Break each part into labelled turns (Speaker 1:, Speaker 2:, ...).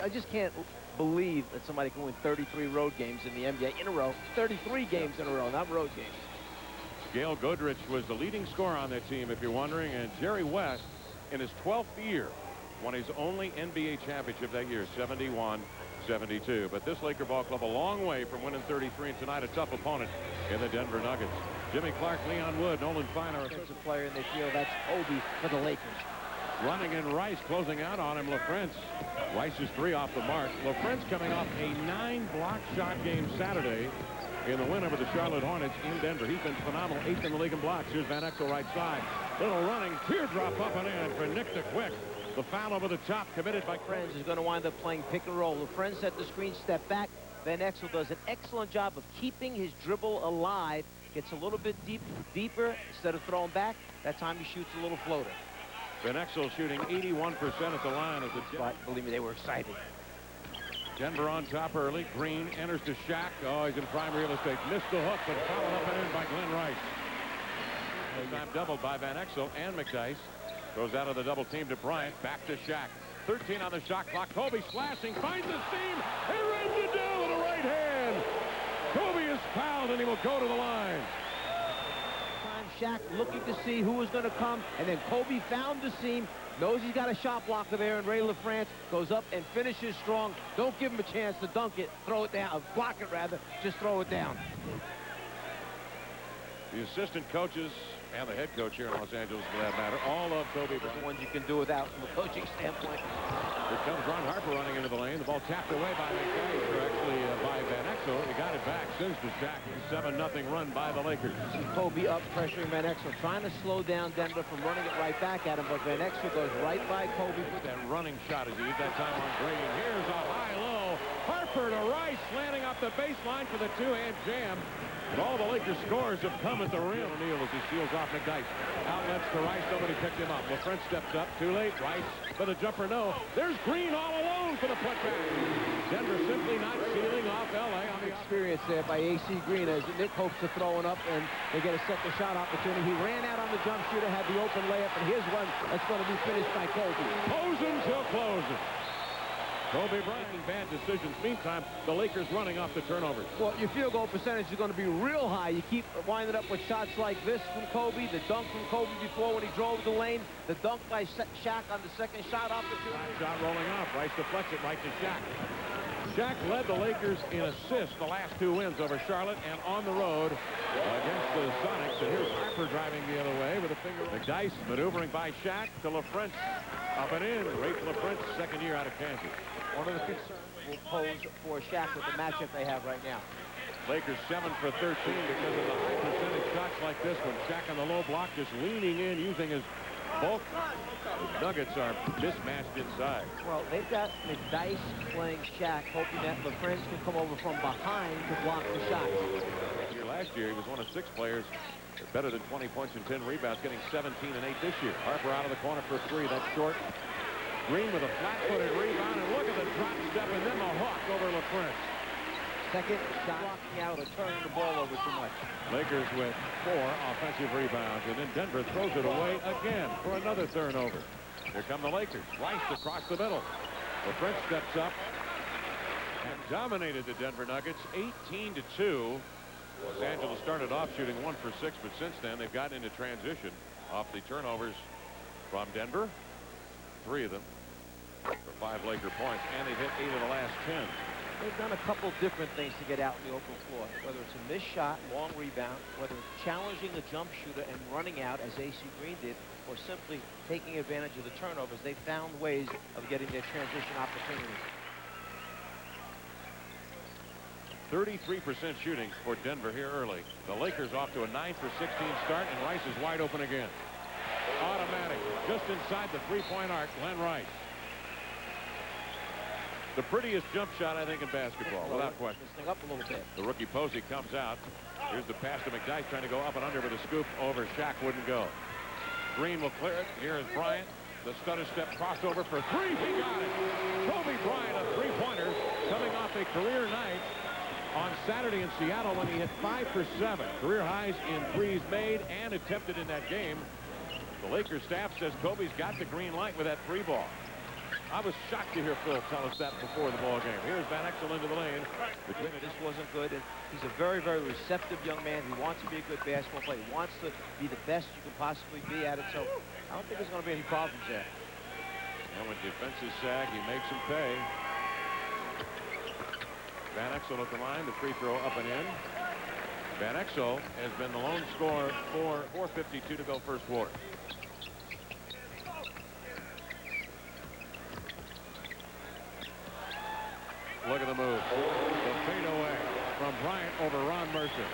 Speaker 1: I just can't believe that somebody can win 33 road games in the NBA in a row. 33 games in a row, not road games.
Speaker 2: Gail Godrich was the leading scorer on that team, if you're wondering, and Jerry West, in his 12th year, won his only NBA championship that year, 71-72. But this Laker ball club a long way from winning 33, and tonight a tough opponent in the Denver Nuggets. Jimmy Clark, Leon Wood, Nolan Finer.
Speaker 1: Defensive player, and they feel that's Kobe for the Lakers.
Speaker 2: Running in Rice, closing out on him, LaFrentz. Rice's 3 off the mark. LaFrentz coming off a 9-block shot game Saturday in the win over the Charlotte Hornets in Denver. He's been phenomenal, 8th in the league in blocks. Here's Van Exel right side. Little running, teardrop up and in for Nick the Quick. The foul over the top committed by
Speaker 1: Friends is going to wind up playing pick and roll. LaFrentz set the screen, step back. Van Exel does an excellent job of keeping his dribble alive. Gets a little bit deeper instead of throwing back. That time he shoots a little floater.
Speaker 2: Van Exel shooting 81% at the line.
Speaker 1: But believe me, they were excited.
Speaker 2: Denver on top early. Green enters to Shaq. Oh, he's in prime real estate. Missed the hook, but followed up and in by Glenn Rice. This time doubled by Van Exel and McDyess. Goes out of the double team to Bryant. Back to Shaq. 13 on the shot clock. Kobe slashing. Finds the seam. And ready to do with a right hand. Kobe is fouled and he will go to the line.
Speaker 1: Shaq looking to see who was going to come, and then Kobe found the seam, knows he's got a shot blocker there, and Ray LaFrentz goes up and finishes strong. Don't give him a chance to dunk it, throw it down, block it rather, just throw it down.
Speaker 2: The assistant coaches and the head coach here in Los Angeles, for that matter, all of Kobe Bryant.
Speaker 1: The ones you can do without from a coaching standpoint.
Speaker 2: Here comes Ron Harper running into the lane. The ball tapped away by McDyess, or actually by Van Exel. He got it back. Sims to Shaq. 7-0 run by the Lakers.
Speaker 1: Kobe up pressuring Van Exel, trying to slow down Denver from running it right back at him, but Van Exel goes right by Kobe.
Speaker 2: That running shot as he used that time on Green. Here's a high-low. Harper to Rice, slanting off the baseline for the two-hand jam. And all the Lakers scores have come at the rim. O'Neal as he seals off McDyess. Outlets to Rice. Nobody picked him up. LaFrentz steps up. Too late. Rice for the jumper. No. There's Green all alone for the putback. Denver simply not sealing off L.A. on the
Speaker 1: experience there by A.C. Green as Nick hopes to throw it up, and they get a second shot opportunity. He ran out on the jump shooter, had the open layup, and here's one that's going to be finished by Kobe.
Speaker 2: Posing till closing. Kobe Bryant making bad decisions. Meantime, the Lakers running off the turnovers.
Speaker 1: Well, your field goal percentage is going to be real high. You keep winding up with shots like this from Kobe, the dunk from Kobe before when he drove the lane, the dunk by Shaq on the second shot opportunity.
Speaker 2: Shot rolling off. Rice deflects it right to Shaq. Shaq led the Lakers in assists the last 2 wins over Charlotte and on the road against the Sonics. And here's Harper driving the other way with a finger. McDyess maneuvering by Shaq to LaFrentz. Up and in. Rafe LaFrentz, second year out of Kansas.
Speaker 1: One of the concerns will pose for Shaq with the matchup they have right now.
Speaker 2: Lakers 7 for 13 because of the high percentage shots like this one. Shaq on the low block just leaning in, using his bulk. The Nuggets are mismatched inside.
Speaker 1: Well, they've got McDyess playing Shaq, hoping that LaFrentz can come over from behind to block the shots.
Speaker 2: Last year, he was one of 6 players better than 20 points and 10 rebounds, getting 17 and 8 this year. Harper out of the corner for 3. That's short. Green with a flat-footed rebound, and look at the drop step, and then the hook over LaFrentz.
Speaker 1: Second shot blocking out or turning the ball over too much.
Speaker 2: Lakers with 4 offensive rebounds, and then Denver throws it away again for another turnover. Here come the Lakers. Rice across the middle. LaFrentz steps up and dominated the Denver Nuggets 18-2. Los Angeles started off shooting 1 for 6, but since then they've gotten into transition off the turnovers from Denver. 3 of them for 5 Laker points, and they've hit 8 of the last 10.
Speaker 1: They've done a couple different things to get out in the open floor, whether it's a missed shot, long rebound, whether it's challenging the jump shooter and running out as A.C. Green did, or simply taking advantage of the turnovers. They found ways of getting their transition opportunities.
Speaker 2: 33% shooting for Denver here early. The Lakers off to a 9 for 16 start, and Rice is wide open again. Automatic, just inside the three-point arc, Glenn Rice. The prettiest jump shot, I think, in basketball, without question.
Speaker 1: This thing up a little bit.
Speaker 2: The rookie Posey comes out. Here's the pass to McDyess, trying to go up and under with a scoop over. Shaq wouldn't go. Green will clear it. Here is Bryant. The stutter step crossover for 3. He got it. Kobe Bryant, a three-pointer, coming off a career night on Saturday in Seattle when he hit 5 for 7. Career highs in threes made and attempted in that game. The Lakers staff says Kobe's got the green light with that 3 ball. I was shocked to hear Phil tell us that before the ball game. Here's Van Exel into the lane.
Speaker 1: This wasn't good, and he's a very, very receptive young man. He wants to be a good basketball player. He wants to be the best you can possibly be at it, so I don't think there's going to be any problems there.
Speaker 2: And when defenses sag, he makes them pay. Van Exel at the line, the free throw up and in. Van Exel has been the lone scorer for 4:52 to go first quarter. Look at the move. The fade away from Bryant over Ron Mercer.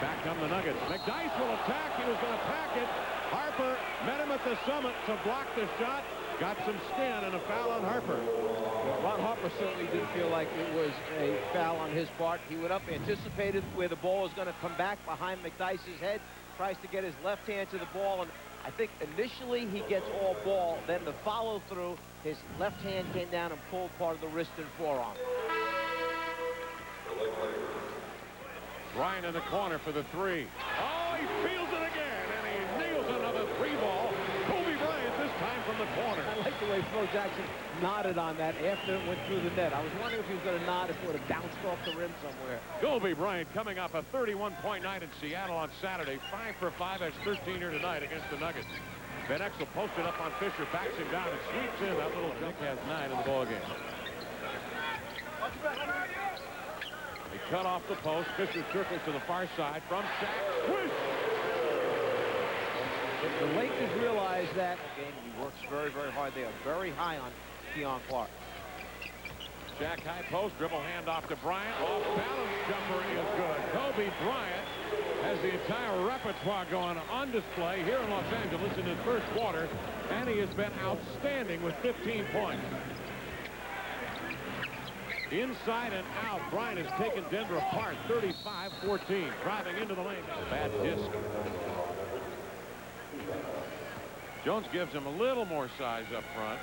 Speaker 2: Back come the Nuggets. McDyess will attack. He was going to pack it. Harper met him at the summit to block the shot. Got some skin and a foul on Harper.
Speaker 1: Well, Ron Harper certainly didn't feel like it was a foul on his part. He went up, anticipated where the ball was going to come back behind McDyess's head, tries to get his left hand to the ball, and I think initially he gets all ball. Then the follow through, his left hand came down and pulled part of the wrist and forearm.
Speaker 2: Bryant in the corner for the three. Oh, he feels it again, and he nails another three ball. Kobe Bryant this time from the corner.
Speaker 1: I like the way Phil Jackson nodded on that after it went through the net. I was wondering if he was going to nod if it would have bounced off the rim somewhere.
Speaker 2: Kobe Bryant coming off a 31-point night in Seattle on Saturday. 5 for 5, has 13 here tonight against the Nuggets. Van Exel posted up on Fisher, backs him down and sweeps in. That little Nick has 9 in the ball game. He cut off the post. Fisher circles to the far side from Shaq. Swish!
Speaker 1: The Lakers realize that again, he works very, very hard. They are very high on Keon Clark.
Speaker 2: Shaq high post, dribble hand off to Bryant. Off balance jumper is good. Kobe Bryant has the entire repertoire going on display here in Los Angeles in his first quarter, and he has been outstanding with 15 points. Inside and out, Bryant has taken Denver apart, 35-14, driving into the lane. Bad disc. Jones gives him a little more size up front.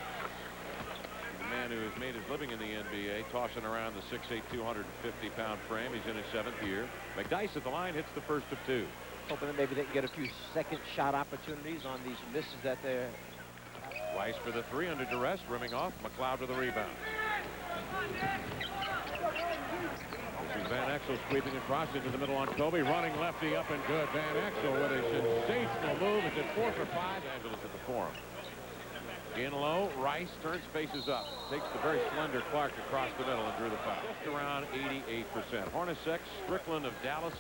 Speaker 2: The man who has made his living in the NBA, tossing around the 6'8", 250-pound frame. He's in his 7th year. McDyess at the line hits the first of 2.
Speaker 1: Hoping that maybe they can get a few second shot opportunities on these misses that they're.
Speaker 2: Rice for the 3 under duress, rimming off. McLeod with the rebound. This is Van Exel sweeping across into the middle on Kobe, running lefty up and good. Van Exel with a sensational move. It's at 4 for 5. Angeles at the Forum. In low, Rice turns, faces up. Takes the very slender Clark across the middle and drew the foul. Just around 88%. Hornacek, Strickland of Dallas,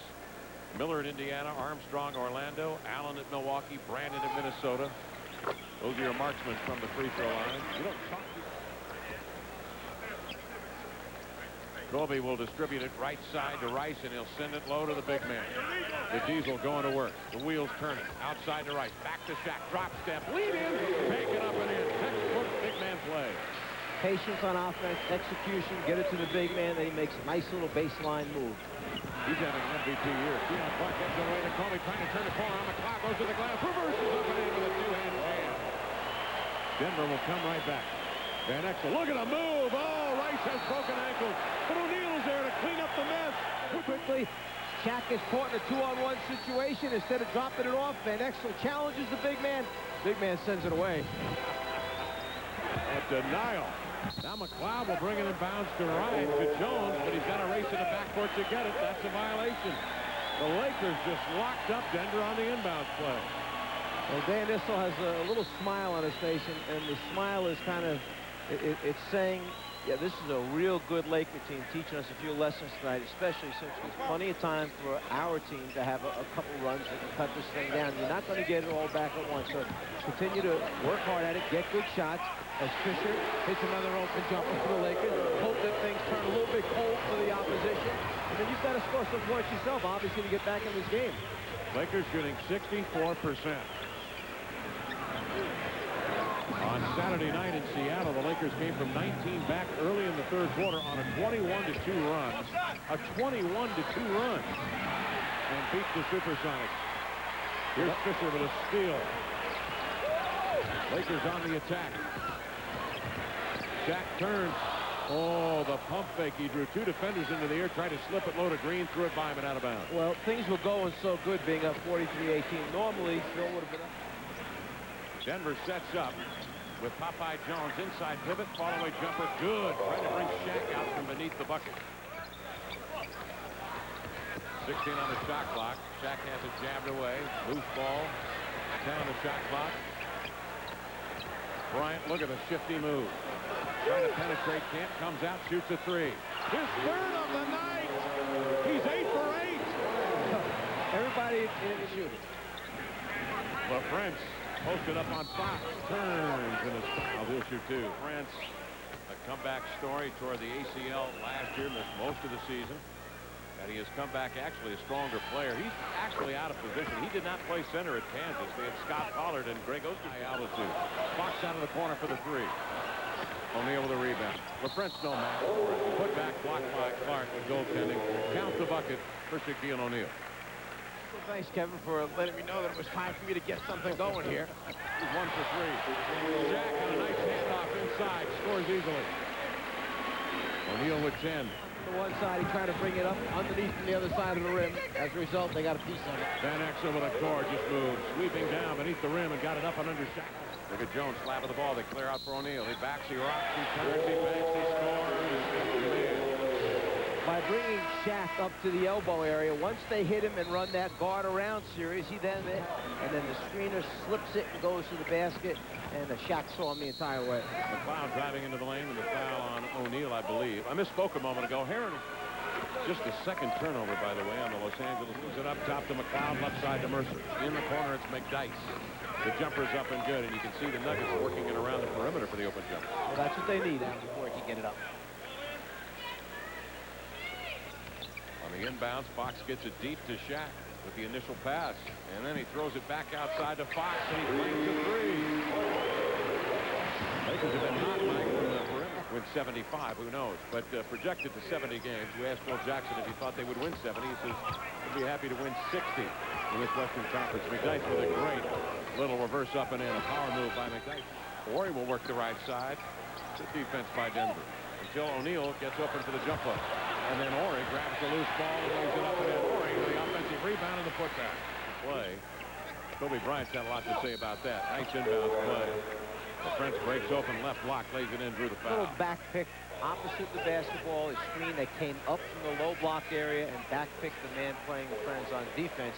Speaker 2: Miller at Indiana, Armstrong, Orlando, Allen at Milwaukee, Brandon at Minnesota. Those are your marksmen from the free throw line. You don't talk. Kobe will distribute it right side to Rice, and he'll send it low to the big man. The Diesel going to work. The wheels turning. Outside to Rice. Back to Shaq. Drop step. Lead in. Take it up and in. Textbook big man play.
Speaker 1: Patience on offense, execution, get it to the big man, then he makes a nice little baseline move.
Speaker 2: He's having an MVP year. Keon Clark gets away to Kobe, trying to turn the corner on the clock. Goes to the glass. Reverses up and in with a two-hand jam. Denver will come right back. Van Exel, look at a move. Oh, Rice has broken ankles. But O'Neal's there to clean up the mess.
Speaker 1: Quickly, Shaq is caught in a 2-on-1 situation. Instead of dropping it off, Van Exel challenges the big man. Big man sends it away.
Speaker 2: A denial. Now McLeod will bring it in bounds to Ryan, to Jones, but he's got to race in the backcourt to get it. That's a violation. The Lakers just locked up Denver on the inbounds play.
Speaker 1: Well, Dan Issel has a little smile on his face, and the smile is kind of, it's saying, yeah, this is a real good Laker team teaching us a few lessons tonight, especially since there's plenty of time for our team to have a couple runs that can cut this thing down. You're not going to get it all back at once, so continue to work hard at it, get good shots. As Fisher hits another open jumper for the Lakers, hope that things turn a little bit cold for the opposition, and then you've got to score some points yourself, obviously, to get back in this game.
Speaker 2: Lakers shooting 64%. On Saturday night in Seattle, the Lakers came from 19 back early in the third quarter on a 21-2 run. A 21-2 run. And beat the Supersonics. Here's Fisher with a steal. Lakers on the attack. Shaq turns. Oh, the pump fake. He drew 2 defenders into the air, tried to slip it low to Green, threw it by him and out of bounds.
Speaker 1: Well, things were going so good being up 43-18. Normally, Phil would have been up.
Speaker 2: Denver sets up. with Popeye Jones. Inside pivot, fall-away jumper, good. Trying to bring Shaq out from beneath the bucket. 16 on the shot clock. Shaq has it jabbed away. Loose ball. 10 on the shot clock. Bryant, look at the shifty move. Trying to penetrate, can't, comes out, shoots a three. His third of the night. He's 8 for 8.
Speaker 1: Everybody in the shooting.
Speaker 2: LaFrentz posted up on Fox. Turns and is fouled. He'll shoot two. France, a comeback story toward the ACL last year, missed most of the season. And he has come back actually a stronger player. He's actually out of position. He did not play center at Kansas. They had Scott Pollard and Greg Oster. High altitude. Fox out of the corner for the three. O'Neal with a rebound. LaFrentz no match for it. Put back, blocked by Clark with goaltending. Count the bucket for Shaquille O'Neal.
Speaker 1: Well, thanks, Kevin, for letting me know that it was time for me to get something going here.
Speaker 2: He's 1 for 3. Jack on a nice handoff inside. Scores easily. O'Neal with 10.
Speaker 1: The one side, he tried to bring it up underneath from the other side of the rim. As a result, they got a piece of it.
Speaker 2: Van Exel with a gorgeous move, sweeping down beneath the rim and got it up and under Shaq. Look at Jones, slap of the ball. They clear out for O'Neal. He backs, he rocks, he turns, he banks, he scores.
Speaker 1: By bringing Shaq up to the elbow area, once they hit him and run that guard around series, he then and then the screener slips it and goes to the basket, and the Shaq saw him the entire way.
Speaker 2: McLeod driving into the lane with a foul on O'Neal, I believe. I misspoke a moment ago. Heron, just the second turnover, by the way, on the Los Angeles. Moves it up top to McLeod, left side to Mercer. In the corner, it's McDyess. The jumper's up and good, and you can see the Nuggets working it around the perimeter for the open jumper.
Speaker 1: Well, that's what they need before he can get it up.
Speaker 2: On the inbounds, Fox gets it deep to Shaq with the initial pass, and then he throws it back outside to Fox, and he blanks a three. Lakers have been hot, Mike, from the perimeter. Win 75, who knows? But projected to 70 games. We asked Phil Jackson if he thought they would win 70. He says he'd be happy to win 60 in this Western Conference. McDyess with a great little reverse up and in. A power move by McDyess. Horry will work the right side. Good defense by Denver. Until O'Neal gets open for the jump hook. And then Horry grabs the loose ball and lays it up and in. Horry with the offensive rebound and the putback. Play. Kobe Bryant's got a lot to say about that. Nice inbound play. The French breaks open left block, lays it in, drew the foul.
Speaker 1: Little back pick opposite the basketball. A screen that came up from the low block area and back picked the man playing the Friends on defense.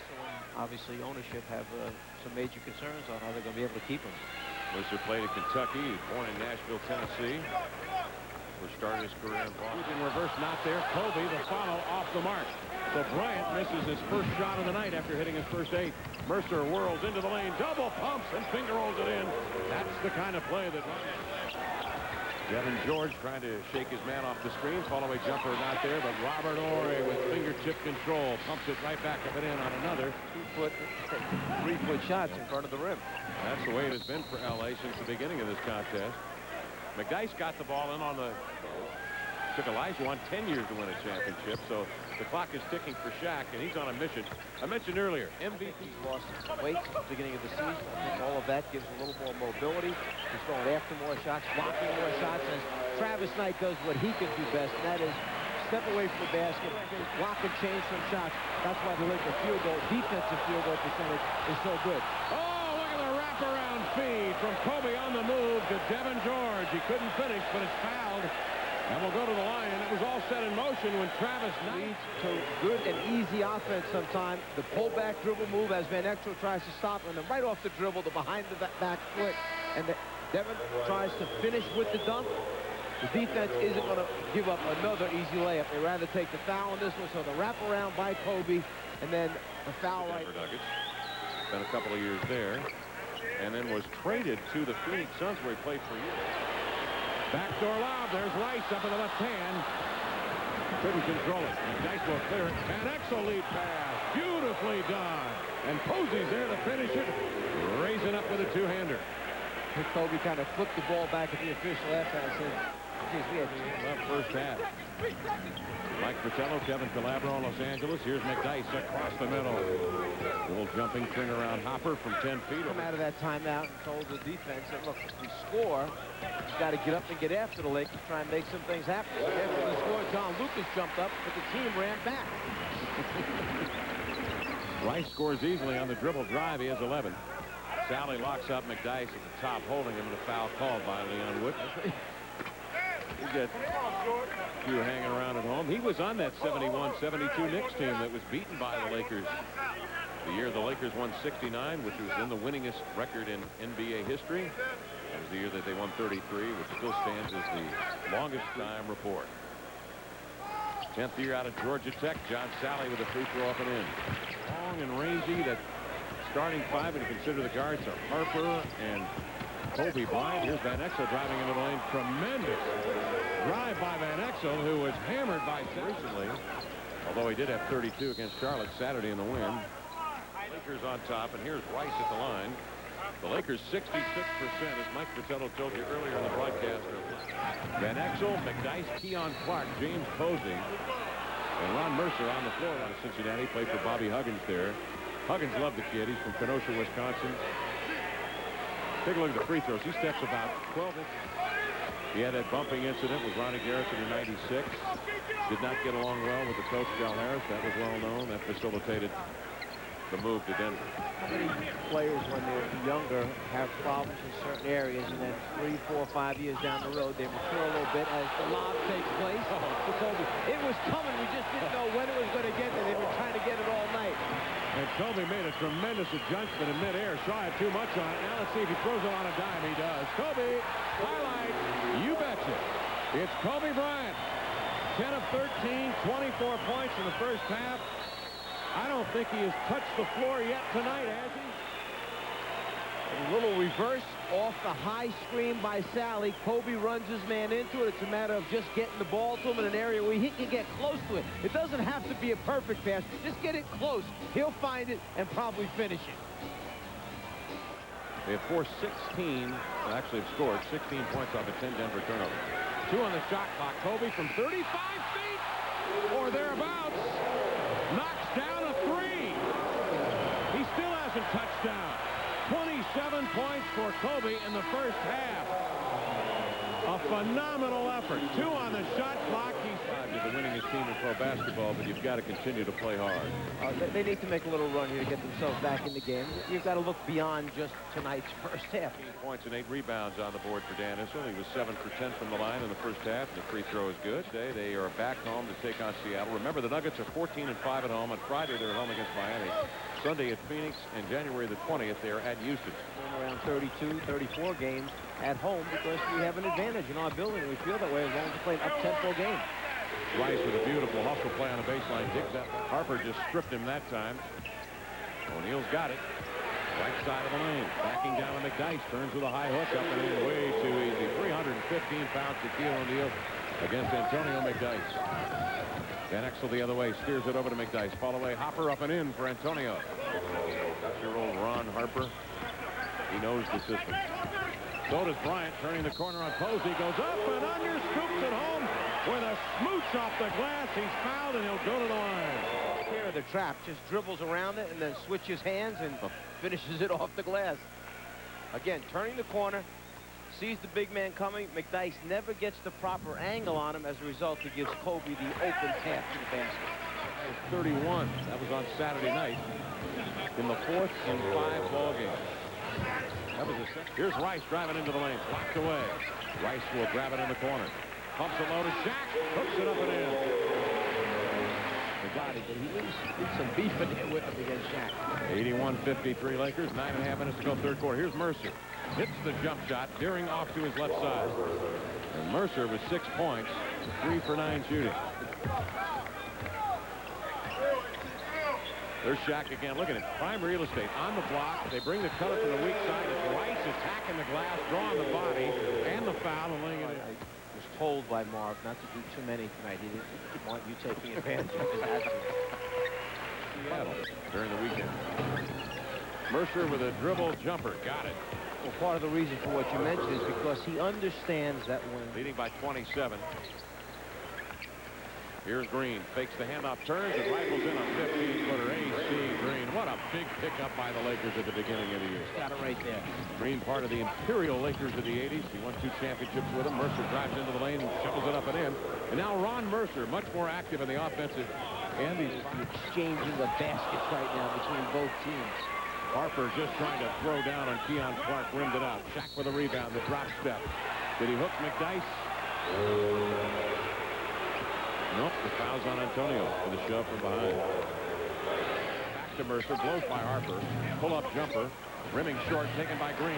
Speaker 1: Obviously, ownership have some major concerns on how they're going to be able to keep him.
Speaker 2: Mercer played at Kentucky, born in Nashville, Tennessee. Who started his career in Boston. In reverse, not there. Kobe, the follow off the mark. So Bryant misses his first shot of the night after hitting his first 8. Mercer whirls into the lane, double pumps, and finger rolls it in. That's the kind of play that Devin George trying to shake his man off the screen. Follow-away jumper not there, but Robert Horry with fingertip control pumps it right back up and in on another.
Speaker 1: 2-foot, 3-foot shots in front of the rim.
Speaker 2: That's the way it has been for LA since the beginning of this contest. McDyess got the ball in on the... Took Olajuwon 10 years to win a championship, so the clock is ticking for Shaq, and he's on a mission. I mentioned earlier, MVP.
Speaker 1: He's lost some weight since the beginning of the season. I think all of that gives a little more mobility. He's going after more shots, blocking more shots, as Travis Knight does what he can do best, and that is step away from the basket, block and change some shots. That's why the Lakers defensive field goal percentage is so good.
Speaker 2: Oh, look at the wraparound feed from Kobe on the move to Devin George. He couldn't finish, but it's fouled. And we'll go to the line. It was all set in motion when Travis Knight
Speaker 1: leads to good and easy offense sometimes. The pullback dribble move as Van Exel tries to stop, and then right off the dribble, the behind the back foot. And Devin tries to finish with the dunk. The defense isn't going to give up another easy layup. They rather take the foul on this one, so the wraparound by Kobe, and then the foul right.
Speaker 2: Nuggets. Spent a couple of years there, and then was traded to the Phoenix Suns where he played for years. Backdoor lob. There's Rice up in the left hand. Couldn't control it. Nice will clear it. Van Exel lead pass. Beautifully done. And Posey's there to finish it. Raising up with a two-hander.
Speaker 1: Kobe kind of flipped the ball back at the official after and said, geez, we had
Speaker 2: left first half. Mike Fratello, Kevin Calabro in Los Angeles. Here's McDyess across the middle. Little jumping turnaround hopper from 10 feet.
Speaker 1: Come out of that timeout and told the defense that, look, if we score, we've got to get up and get after the Lakers, try and make some things happen. After the score, John Lucas jumped up, but the team ran back.
Speaker 2: Rice scores easily on the dribble drive. He has 11. Sally locks up McDyess at the top, holding him, and a foul called by Leon Wood. He got a few hanging around at home. He was on that 71-72 Knicks team that was beaten by the Lakers the year the Lakers won 69, which was in the winningest record in NBA history. That was the year that they won 33, which still stands as the longest time report. 10th year out of Georgia Tech. John Sally with a free throw off and in. Long and rangy. That starting five, and to consider the guards are Harper and Kobe Bryant. Here's Van Exel driving into the lane. Tremendous drive by Van Exel, who was hammered by recently. Although he did have 32 against Charlotte Saturday in the win. Lakers on top, and here's Rice at the line. The Lakers 66%, as Mike Fratello told you earlier in the broadcast. Van Exel, McDyess, Keon Clark, James Posey, and Ron Mercer on the floor out of Cincinnati. Played for Bobby Huggins there. Huggins loved the kid. He's from Kenosha, Wisconsin. Take a look at the free throws. He steps about 12 inches. He had that bumping incident with Ronnie Garrison in '96. Did not get along well with the coach, Del Harris. That was well known. That facilitated the move to Denver.
Speaker 1: How many players, when they're younger, have problems in certain areas, and then 3, 4, 5 years down the road, they mature a little bit as the lob takes place to Kobe. It was coming. We just didn't know when it was going to get there. They've been trying to get it all night.
Speaker 2: And Kobe made a tremendous adjustment in midair. Shaw had too much on it. Now let's see if he throws it on a dime. He does. Kobe, highlight. You betcha. It's Kobe Bryant. 10 of 13, 24 points in the first half. I don't think he has touched the floor yet tonight, has he?
Speaker 1: A little reverse off the high screen by Sally. Kobe runs his man into it. It's a matter of just getting the ball to him in an area where he can get close to it. It doesn't have to be a perfect pass. Just get it close. He'll find it and probably finish it.
Speaker 2: They have 4-16, actually have scored 16 points off a 10 Denver turnover. 2 on the shot clock. Kobe from 35 feet or thereabouts knocks down a 3. He still hasn't touched down. 27 points for Kobe in the first half. A phenomenal effort. 2 on the shot clock. He's the winningest team in pro basketball, but you've got to continue to play hard.
Speaker 1: They need to make a little run here to get themselves back in the game. You've got to look beyond just tonight's first half.
Speaker 2: 15 points and 8 rebounds on the board for Dan Issel. He was 7 for 10 from the line in the first half. The free throw is good. Today they are back home to take on Seattle. Remember, the Nuggets are 14 and 5 at home. On Friday they're home against Miami. Sunday at Phoenix, and January the 20th they are at Houston.
Speaker 1: Around 32, 34 games at home because we have an advantage in our building. We feel that way as long as we play an up-tempo game.
Speaker 2: Rice with a beautiful hustle play on the baseline. Digs up. Harper just stripped him that time. O'Neal's got it. Right side of the lane. Backing down to McDyess. Turns with a high hook up and in. Way too easy. 315 pounds to Shaquille O'Neal against Antonio McDyess. Van Exel the other way. Steers it over to McDyess. Fall away. Hopper up and in for Antonio. That's your old Ron Harper. He knows the system. So does Bryant, turning the corner on Posey. Goes up and under, scoops it home with a smooch off the glass. He's fouled and he'll go to the line.
Speaker 1: Here the trap, just dribbles around it and then switches hands and finishes it off the glass. Again, turning the corner, sees the big man coming. McDyess never gets the proper angle on him. As a result, he gives Kobe the open path to the basket.
Speaker 2: 31. That was on Saturday night in the 4th and 5 ball games. That was a second. Here's Rice driving into the lane. Blocked away. Rice will grab it in the corner. Pumps it low to Shaq. Hooks it up and in.
Speaker 1: He needs some beef in there with him against Shaq.
Speaker 2: 81-53 Lakers. 9.5 minutes to go third quarter. Here's Mercer. Hits the jump shot, veering off to his left side. And Mercer with 6 points. 3 for 9 shooting. There's Shaq again. Look at it. Prime real estate on the block. They bring the cutter to the weak side. It's Rice attacking the glass, drawing the body, and the foul, and laying it in.
Speaker 1: I was told by Marv not to do too many tonight. He didn't want you taking advantage of his absence.
Speaker 2: Seattle during the weekend. Mercer with a dribble jumper. Got it.
Speaker 1: Well, part of the reason for what you mentioned is because he understands that when
Speaker 2: leading by 27. Here's Green. Fakes the handoff, turns, and rifles in a 15-footer. A.C. Green. What a big pickup by the Lakers at the beginning of the year.
Speaker 1: Got it right there.
Speaker 2: Green, part of the Imperial Lakers of the 80s. He won 2 championships with them. Mercer drives into the lane and shovels it up and in. And now Ron Mercer, much more active in the offensive. And he's
Speaker 1: exchanging the baskets right now between both teams.
Speaker 2: Harper just trying to throw down on Keon Clark, rimmed it out. Shaq with a rebound, the drop step. Did he hook McDyess? Nope, the foul's on Antonio for the shove from behind. Back to Mercer, blows by Harper. Pull-up jumper, rimming short, taken by Green.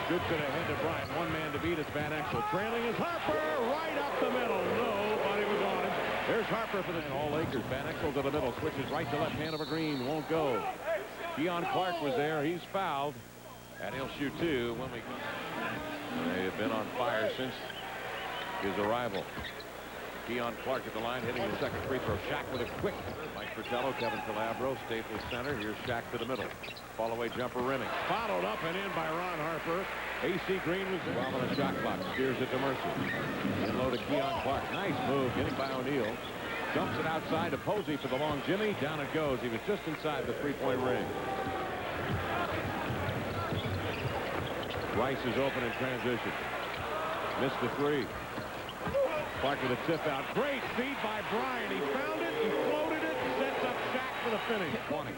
Speaker 2: Scoops it ahead to Bryant. One man to beat. It's Van Exel. Trailing is Harper, right up the middle. Nobody was on him. There's Harper for the all Lakers. Van Exel to the middle, switches right to left hand over Green. Won't go. Keon Clark was there. He's fouled. And he'll shoot two when we come. They have been on fire since his arrival. Keon Clark at the line, hitting the second free throw. Shaq with a quick. Mike Fratello, Kevin Calabro, Staples Center. Here's Shaq to the middle. Fall-away jumper rimming. Followed up and in by Ron Harper. A.C. Green was there. On the shot clock. Steers it to Mercer. And low to Keon Clark. Nice move, getting by O'Neal. Dumps it outside to Posey for the long Jimmy. Down it goes. He was just inside the three-point ring. Rice is open in transition. Missed the three. Clark with a tip out. Great feed by Bryant. He found it. He floated it. Sets up Shaq for the finish. 20.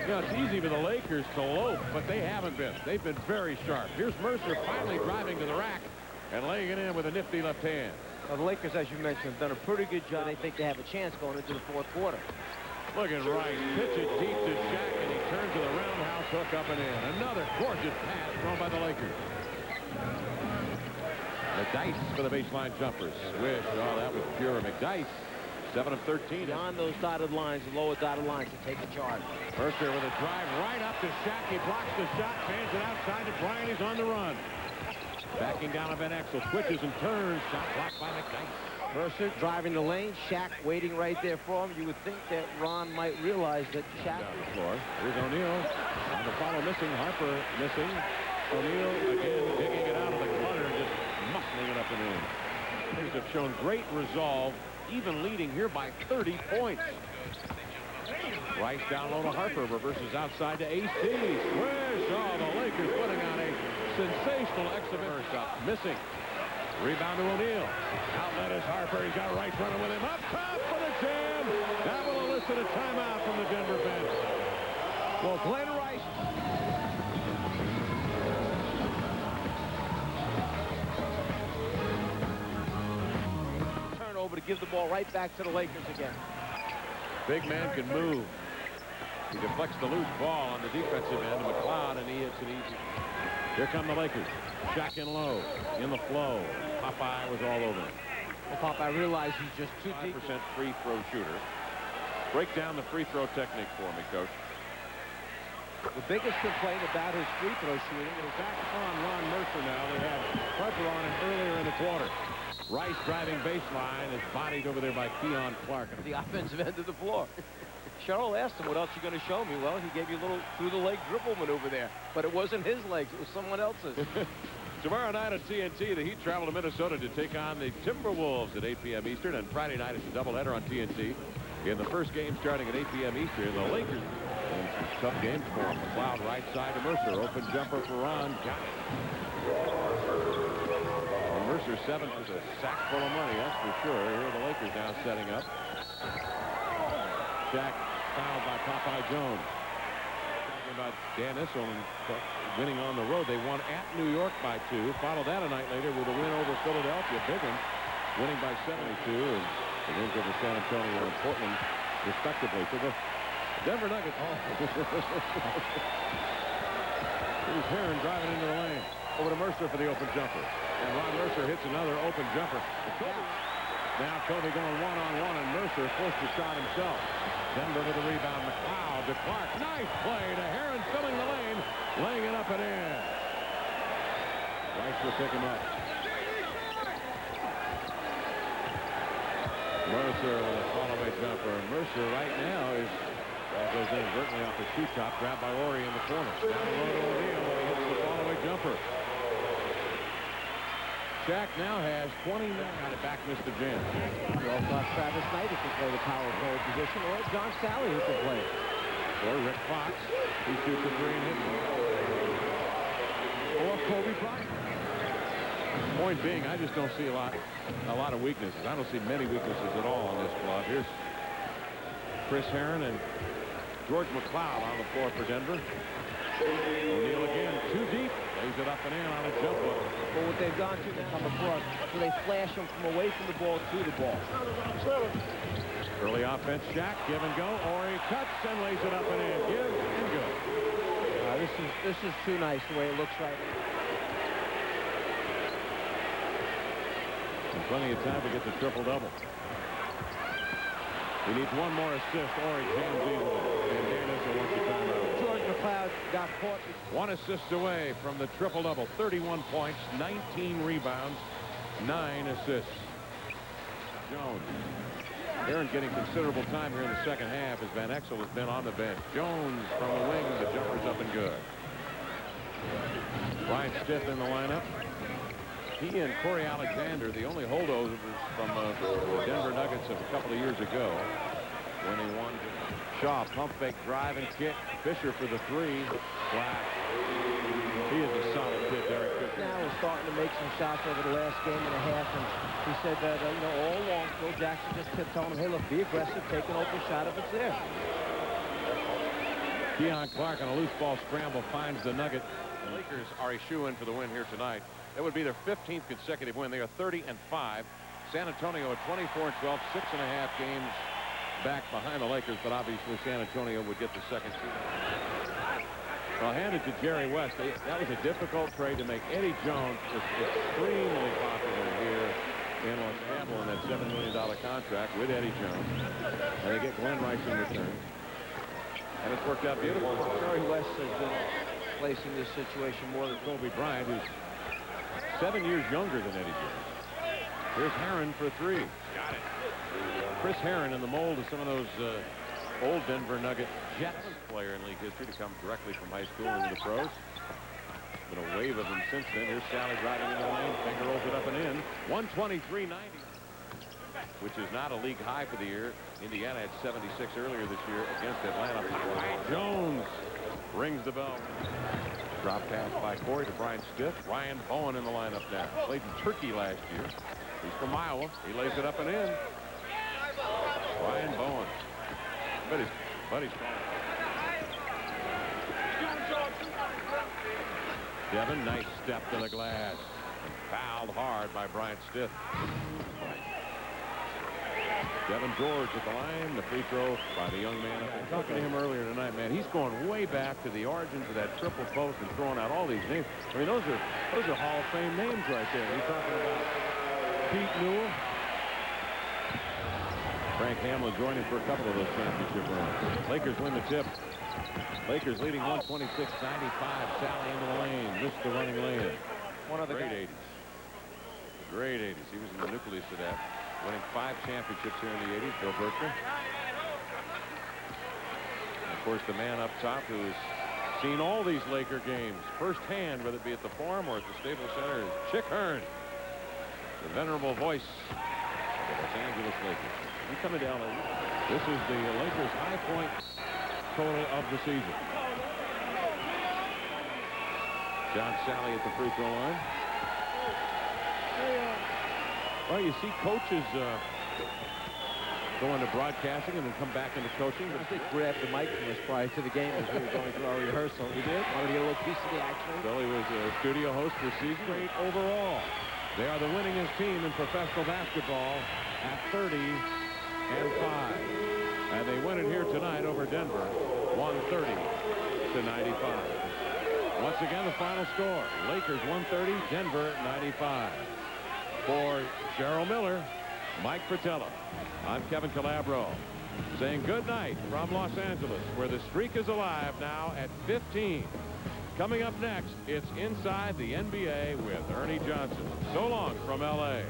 Speaker 2: Yeah, it's easy for the Lakers to loaf, but they haven't been. They've been very sharp. Here's Mercer finally driving to the rack and laying it in with a nifty left hand.
Speaker 1: Well, the Lakers, as you mentioned, have done a pretty good job. They think they have a chance going into the fourth quarter.
Speaker 2: Look at Rice. Pitch it deep to Shaq, and he turns to the roundhouse hook up and in. Another gorgeous pass thrown by the Lakers. McDyess for the baseline jumper. Swish. Oh, that was pure. McDyess, 7 of 13.
Speaker 1: On those dotted lines, the lower dotted lines, to take a charge.
Speaker 2: Mercer with a drive right up to Shaq. He blocks the shot, fans it outside to Bryant. He's on the run. Backing down on Van Exel. Switches and turns. Shot blocked by McDyess.
Speaker 1: Mercer driving the lane. Shaq waiting right there for him. You would think that Ron might realize that Shaq...
Speaker 2: Down the floor. Here's O'Neal. On the follow missing. Harper missing. O'Neal again digging it out of the clutter and just muscling it up and in. Lakers have shown great resolve, even leading here by 30 points. Rice down low to Harper, reverses outside to AC. Swish! Oh, the Lakers putting on a sensational exhibition. Shot missing. Rebound to O'Neal. Outlet is Harper. He's got Rice running with him. Up top for the jam. That will elicit a timeout from the Denver bench.
Speaker 1: Well, Glenn Rice... turnover to give the ball right back to the Lakers again.
Speaker 2: Big man can move. He deflects the loose ball on the defensive end to McLeod, and he hits it easy. Here come the Lakers. Shaq in low, in the flow. Popeye was all over him.
Speaker 1: Well, Popeye realized he's just too deep.
Speaker 2: 5% free throw shooter. Break down the free throw technique for me, Coach.
Speaker 1: The biggest complaint about his free throw shooting is
Speaker 2: Back on Ron Mercer now. They had Harper on him earlier in the quarter. Rice driving baseline is bodied over there by Keon Clark.
Speaker 1: the offensive end of the floor. Cheryl asked him, what else are you going to show me? Well, he gave you a little through-the-leg dribble maneuver there. But it wasn't his legs. It was someone else's.
Speaker 2: Tomorrow night at TNT, the Heat travel to Minnesota to take on the Timberwolves at 8 p.m. Eastern. And Friday night, it's a doubleheader on TNT. In the first game starting at 8 p.m. Eastern, the Lakers. And tough games for him. McLeod right side to Mercer. Open jumper for Ron. Got it. And Mercer 7 is a sack full of money, that's for sure. Here are the Lakers now setting up. Shaq fouled by Popeye Jones. Talking about Dan Issel winning on the road. They won at New York by 2. Followed that a night later with a win over Philadelphia. Big one, winning by 72. And the wins over San Antonio and Portland, respectively. So the Denver Nuggets. Here's Heron driving into the lane. Over to Mercer for the open jumper. And Ron Mercer hits another open jumper. Now Kobe going one-on-one, and Mercer forced the shot himself. Denver with the rebound. McLeod to Clark. Nice play to Heron, filling the lane, laying it up and in. Rice will pick him up. Mercer with a fall-away jumper. And Mercer right now is goes in inadvertently off the shoe top, grabbed by Horry in the corner. Down low to O'Neal when he hits the fall-away jumper. Shaq now has 29. Got it back, missed the jam.
Speaker 1: You also have Travis Knight who can play the power forward position, or John Sally who can play.
Speaker 2: Or Rick Fox. He shoots a three and hits it. Or Kobe Bryant. Point being, I just don't see a lot of weaknesses. I don't see many weaknesses at all on this club. Here's Chris Heron and George McLeod on the floor for Denver. O'Neal again, too deep. Lays it up and in on a jump hook.
Speaker 1: But what they've gone to now come across, so they flash them from away from the ball to the ball.
Speaker 2: Early offense, Shaq, give and go. Horry cuts and lays it up and in. Give and go.
Speaker 1: This is too nice the way it looks right now.
Speaker 2: And plenty of time to get the triple-double. He needs one more assist or he jams easily. And Dan Issel wants the timeout.
Speaker 1: George McLeod got caught.
Speaker 2: One assist away from the triple-double. 31 points, 19 rebounds, 9 assists. Jones. Aaron getting considerable time here in the second half as Van Exel has been on the bench. Jones from the wing. The jumper's up and good. Bryant Stith in the lineup. He and Corey Alexander, the only holdovers from the Denver Nuggets of a couple of years ago when they won. Shaw, pump fake, drive and kick. Fisher for the three. Flat. He is a solid kid, Derek Fisher.
Speaker 1: Now is starting to make some shots over the last game and a half, and he said that all along Phil Jackson just kept telling him, hey, look, be aggressive, take an open shot if it's there.
Speaker 2: Keon Clark on a loose ball scramble finds the Nugget. The Lakers are a shoe-in for the win here tonight. That would be their 15th consecutive win. They are 30-5. San Antonio at 24-12, 6.5 games back behind the Lakers, but obviously San Antonio would get the second seed. I'll hand it to Jerry West. That was a difficult trade to make. Eddie Jones was extremely popular here in Los Angeles on that $7 million contract with Eddie Jones. And they get Glenn Rice in return. And it's worked out beautiful.
Speaker 1: Jerry West has been placing this situation more than
Speaker 2: Kobe Bryant, who's 7 years younger than Eddie Jones. Here's Herron for three. Got it. Chris Herron in the mold of some of those old Denver Nugget Jets player in league history to come directly from high school into the pros. Been a wave of them since then. Here's Sally driving into the lane. Finger rolls it up and in. 123.90, which is not a league high for the year. Indiana had 76 earlier this year against Atlanta. Jones rings the bell. Drop pass by Corey to Bryant Stith. Ryan Bowen in the lineup now. Played in Turkey last year. He's from Iowa. He lays it up and in. Ryan Bowen. Buddy's calling. Devin, nice step to the glass. And fouled hard by Bryant Stith. Devin George at the line. The free throw by the young man. I was talking to him earlier tonight, man. He's going way back to the origins of that triple post and throwing out all these names. I mean, those are Hall of Fame names right there. You're talking about Pete Newell. Frank Hamlin joining for a couple of those championship runs. Lakers win the tip. Lakers leading 126-95. Sally into the lane. Missed the running lane.
Speaker 1: one of the
Speaker 2: great 80s. Great 80s. He was in the nucleus of that. Winning 5 championships here in the 80s. Bill Berkner. And of course, the man up top who's seen all these Laker games firsthand, whether it be at the Forum or at the Staples Center, is Chick Hearn. The venerable voice of the Los Angeles Lakers. You coming down, this is the Lakers' high point total of the season. John Sally at the free throw line. Well, you see coaches go into broadcasting and then come back into coaching.
Speaker 1: I think grabbed the mic from us prior to the game as we were going through our rehearsal. He did. Wanted to get a little piece of the action.
Speaker 2: Billy was a studio host for season. Great overall. They are the winningest team in professional basketball at 30-5. And they win it here tonight over Denver, 130-95. Once again, the final score. Lakers 130, Denver 95. For Cheryl Miller, Mike Fratello, I'm Kevin Calabro saying good night from Los Angeles, where the streak is alive now at 15. Coming up next, it's Inside the NBA with Ernie Johnson. So long from L.A.